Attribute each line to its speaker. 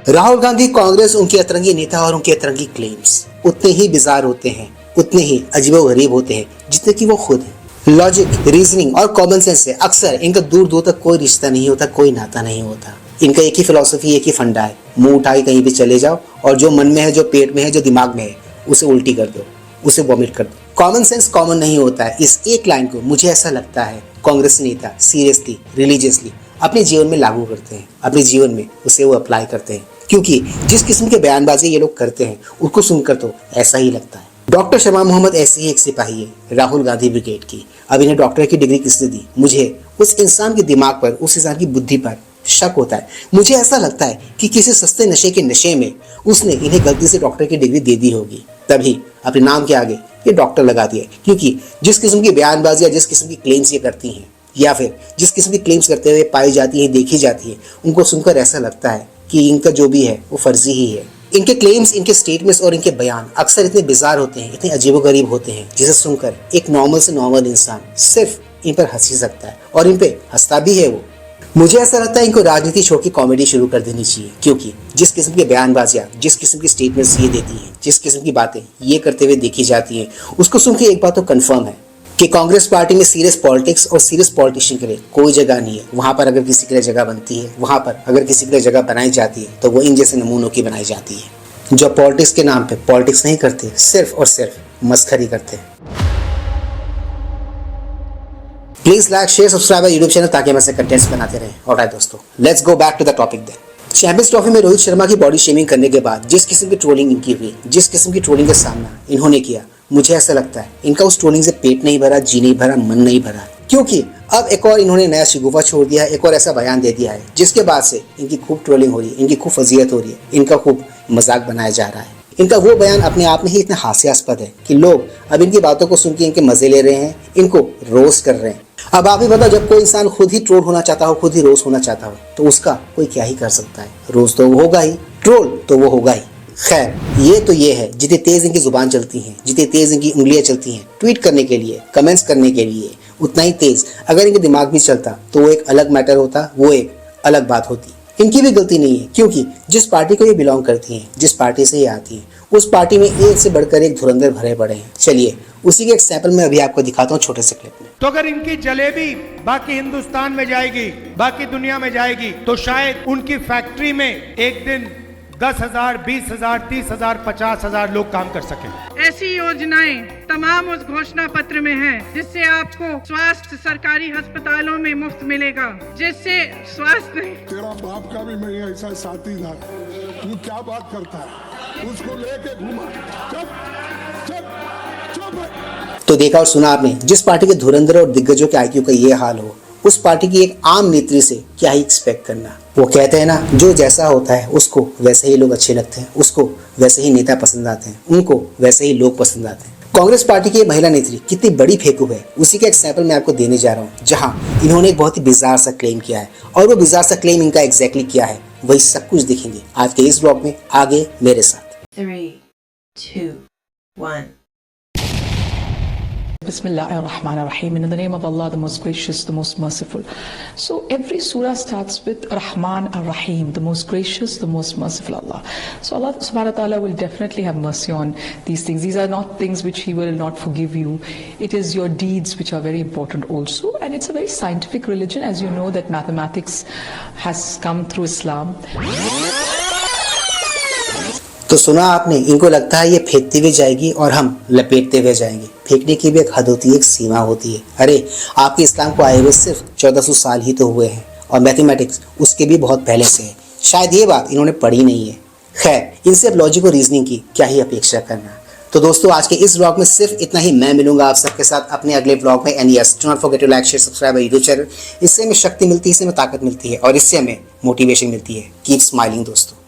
Speaker 1: राहुल गांधी, कांग्रेस, उनके अतरंगी नेता और उनके अतरंगी क्लेम्स उतने ही बिजार होते हैं, उतने ही अजीबोगरीब होते हैं जितने कि वो खुद हैं। लॉजिक, रीजनिंग और कॉमन सेंस से अक्सर इनका दूर दूर तक कोई रिश्ता नहीं होता, कोई नाता नहीं होता। इनका एक ही फिलॉसफी, एक ही फंडा है, मुंह उठा के कहीं भी चले जाओ और जो मन में है, जो पेट में है, जो दिमाग में है, उसे उल्टी कर दो, उसे वॉमिट कर दो। कॉमन सेंस कॉमन नहीं होता है। इस एक लाइन को मुझे ऐसा लगता है कांग्रेस नेता सीरियसली, रिलीजियसली अपने जीवन में लागू करते हैं, अपने जीवन में उसे वो अप्लाई करते हैं, क्योंकि जिस किस्म के बयानबाजी ये लोग करते हैं उसको सुनकर तो ऐसा ही लगता है। डॉक्टर शमा मोहम्मद ऐसी ही एक सिपाही है राहुल गांधी ब्रिगेड की। अब इन्हें डॉक्टर की डिग्री किसने दी? मुझे उस इंसान के दिमाग पर, उस इंसान की बुद्धि पर शक होता है। मुझे ऐसा लगता है कि किसी सस्ते नशे के नशे में उसने इन्हें गलती से डॉक्टर की डिग्री दे दी होगी, तभी अपने नाम के आगे ये डॉक्टर लगा दिया। क्योंकि जिस किस्म की बयानबाजी या जिस किस्म की क्लेम्स ये करती हैं, या फिर जिस किस्म की क्लेम्स करते हुए पाई जाती है, देखी जाती है, उनको सुनकर ऐसा लगता है कि इनका जो भी है वो फर्जी ही है। इनके क्लेम्स, इनके स्टेटमेंट्स और इनके बयान अक्सर इतने बिजार होते हैं, इतने अजीबोगरीब होते हैं, जिसे सुनकर एक नॉर्मल से नॉर्मल इंसान सिर्फ इन पर हंस ही सकता है, और इन पे हंसता भी है वो। मुझे ऐसा लगता है इनको राजनीति छोड़ के कॉमेडी शुरू कर देनी चाहिए, क्योंकि जिस किस्म की बयानबाजियां, जिस किस्म की स्टेटमेंट्स ये देती हैं, जिस किस्म की बातें ये करते हुए देखी जाती हैं, उसको सुन के एक बात तो कंफर्म है कि कांग्रेस पार्टी में सीरियस पॉलिटिक्स और सीरियस पॉलिटिशियन के लिए कोई जगह नहीं है। वहां पर अगर किसी के लिए जगह बनती है, वहां पर अगर किसी के लिए जगह बनाई जाती है, तो वो इन जैसे नमूनों की बनाई जाती है, जो पॉलिटिक्स के नाम पे पॉलिटिक्स नहीं करते, सिर्फ और सिर्फ मस्खरी करते हैं। Please like, share, subscribe YouTube channel ताकि हम ऐसे कंटेंट्स बनाते रहें। ऑलराइट दोस्तों, let's go back to the topic then. Champions Trophy में रोहित शर्मा की बॉडी शेमिंग करने के बाद जिस किस्म की ट्रोलिंग इनकी हुई, जिस किस्म की ट्रोलिंग का सामना इन्होंने किया, मुझे ऐसा लगता है इनका उस ट्रोलिंग से पेट नहीं भरा, जी नहीं भरा, मन नहीं भरा। क्योंकि अब एक और इन्होंने नया शिगुफा छोड़ दिया है, एक और ऐसा बयान दे दिया है जिसके बाद से इनकी खूब ट्रोलिंग हो रही है, इनकी खूब फजीयत हो रही है, इनका खूब मजाक बनाया जा रहा है। इनका वो बयान अपने आप में ही इतना हास्यास्पद है कि लोग अब इनकी बातों को सुन के इनके मजे ले रहे हैं, इनको रोस्ट कर रहे हैं। अब आप ही बताओ, जब कोई इंसान खुद ही ट्रोल होना चाहता हो, खुद ही रोस्ट होना चाहता हो, तो उसका कोई क्या ही कर सकता है। रोस्ट तो वो होगा ही, ट्रोल तो वो होगा ही। खैर, ये तो ये है, जितनी तेज इनकी जुबान चलती है, जितनी तेज इनकी उंगलियां चलती हैं ट्वीट करने के लिए, कमेंट्स करने के लिए, उतना ही तेज अगर इनके दिमाग भी चलता तो वो एक अलग मैटर होता, वो एक अलग बात होती। इनकी भी गलती नहीं है, क्योंकि जिस पार्टी को ये बिलोंग करती हैं, जिस पार्टी से ये आती हैं, उस पार्टी में एक से बढ़कर एक धुरंधर भरे पड़े हैं। चलिए उसी के एक सैंपल में अभी आपको दिखाता हूँ छोटे से क्लिप में।
Speaker 2: तो अगर इनकी जलेबी बाकी हिंदुस्तान में जाएगी, बाकी दुनिया में जाएगी, तो शायद उनकी फैक्ट्री में एक दिन 10,000, 20,000, 30,000, 50,000 लोग काम कर सकें।
Speaker 3: ऐसी योजनाएं तमाम उस घोषणा पत्र में हैं, जिससे आपको स्वास्थ्य सरकारी अस्पतालों में मुफ्त मिलेगा, जिससे स्वास्थ्य नहीं।
Speaker 4: तेरा बाप का भी मैं ऐसा साथी था, तू क्या बात करता है, उसको लेके घूमा। चुप चुप चुप।
Speaker 1: तो देखा और सुना आपने, जिस पार्टी के धुरंधर और दिग्गजों के आईक्यू का ये हाल हो, उस पार्टी की एक आम नेत्री से क्या ही एक्सपेक्ट करना। वो कहते हैं ना, जो जैसा होता है उसको वैसे ही लोग अच्छे लगते हैं, उसको वैसे ही नेता पसंद आते हैं, उनको वैसे ही लोग पसंद आते हैं। कांग्रेस पार्टी की महिला नेत्री कितनी बड़ी फेंकू है, उसी का एक सैंपल मैं आपको देने जा रहा हूँ, जहां इन्होंने एक बहुत ही बिजार सा क्लेम किया है, और वो बिजार सा क्लेम इनका एग्जैक्टली क्या है वही सब कुछ देखेंगे आज के इस ब्लॉग में। आगे मेरे साथ।
Speaker 5: 3, 2, 1.
Speaker 6: Bismillahirrahmanirrahim. In the name of Allah, the most gracious, the most merciful. So every surah starts with Rahman ar-Rahim, the most gracious, the most merciful Allah. So Allah subhanahu wa ta'ala will definitely have mercy on these things. These are not things which He will not forgive you. It is your deeds which are very important also. And it's a very scientific religion, as you know that mathematics has come through Islam.
Speaker 1: तो सुना आपने, इनको लगता है ये फेंकती हुई जाएगी और हम लपेटते हुए जाएंगे। फेंकने की भी एक हद होती है, एक सीमा होती है। अरे आपके इस्लाम को आए हुए सिर्फ 1400 साल ही तो हुए हैं, और मैथमेटिक्स उसके भी बहुत पहले से है। शायद ये बात इन्होंने पढ़ी नहीं है। खैर, इनसे अब लॉजिक और रीजनिंग की क्या ही अपेक्षा करना। तो दोस्तों, आज के इस ब्लॉग में सिर्फ इतना ही। मैं मिलूंगा आप सबके साथ अपने अगले ब्लॉग में। And yes, do not forget to like, share, subscribe YouTube channel. इससे हमें शक्ति मिलती है, इससे हमें ताकत मिलती है, और इससे हमें मोटिवेशन मिलती है। कीप स्माइलिंग दोस्तों।